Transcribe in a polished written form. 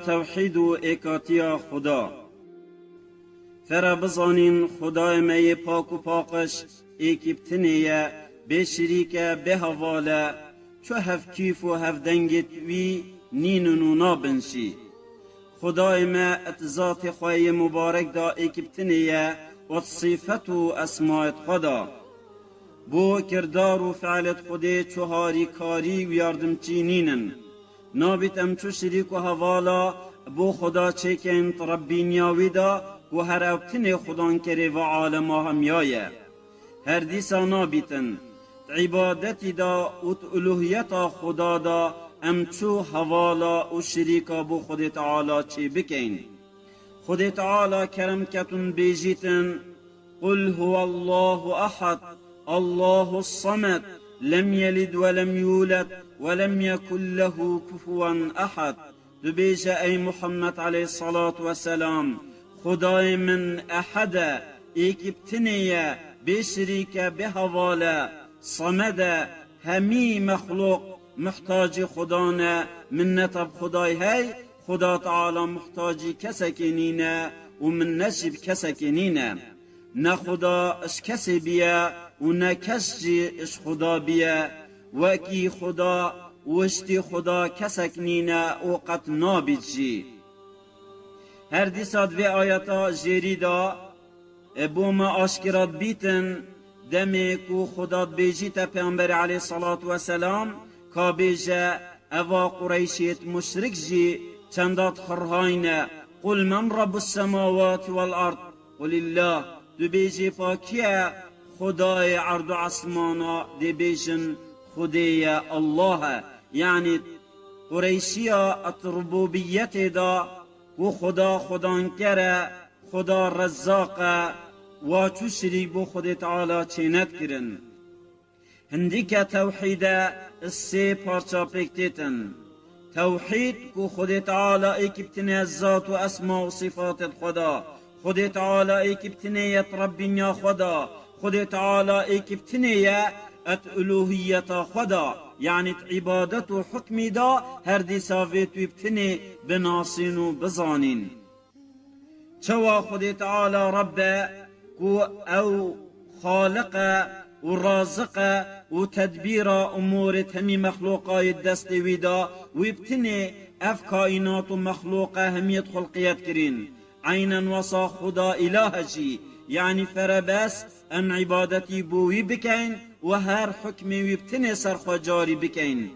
توحید و اکاتیا خدا. فرا بزانین خدای می پاک و پاکش ایکیبتنیه به شریکه به حواله چو هف کیف و هف دنگت وی نینونو نابنشی. خدای ما اتزات خواه مبارک دا ایکیبتنیه و صفت و اسمایت خدا. بو کردار و فعلت خودی چوهاری کاری و یاردمچی نینن. نابیت امچو شریک و حوالا بو خدا چکن ربی نیاوی دا و هر اوتن خدان کری و عالم هم یایه. هر دیسا نابیتن عبادتی دا و الوهیتا خدا دا امچو حوالا و شریکا بو خود تعالی چی بکن. خود تعالی کرم کتون بیجیتن قل هو الله احد الله الصمد لم يلد ولم يولد ولم يكن له كفوا احد. دبیج ای محمد علیه الصلاة والسلام خدای من احد ایکیبتنیه بشریکه به حواله صمد همی مخلوق محتاج خدانه منت خدای هی خدا تعالی محتاجی کسکنینه و من نشب کسکنینه. نه خدا اش کسی بیه و نه کسی اش خدا بیه وکی خدا وشتی خدا کسکنینه و قط نابید جی. هر دیساد و آیتا جیری دا بوما آشکرات بیتن دمی کو خدا بیجیت پیامبر علیه الصلاة والسلام که بیجه اوا قریشیت مشرک جی چندات خرهاینه قل من رب السماوات والارض قل الله. دو بیجی پاکیه خدای عرض و عصمانا دی بیجن خدای الله. یعنی قریشیا ات ربوبیت دا و خدا خدانکره خدا رزاقه و چو شریک بو خود تعالی چینت کرن. هندی که توحیده سه پارچا پکتیتن. توحید کو خود تعالی ایکیبتنی ذات و اسما و صفات خدا. خود تعالی ایکیبتنیت ربینیا خدا. خود تعالی ایکیبتنیت الوهیت خدا. یعنی عبادت و حکمی دا هر دی ساویت ویبتنی بناسین و بزانین. چوا خود تعالی رب کو او خالق و رازق و تدبیر امور تمی مخلوقای دست ویدا ویبتنی اف کائنات و مخلوق همیت خلقیت کرین. عینا وصا خدا اله جی یعنی فربس ام عبادتی بوی بکن و هر حکمی ویبتنی سرخوا جاری بکن.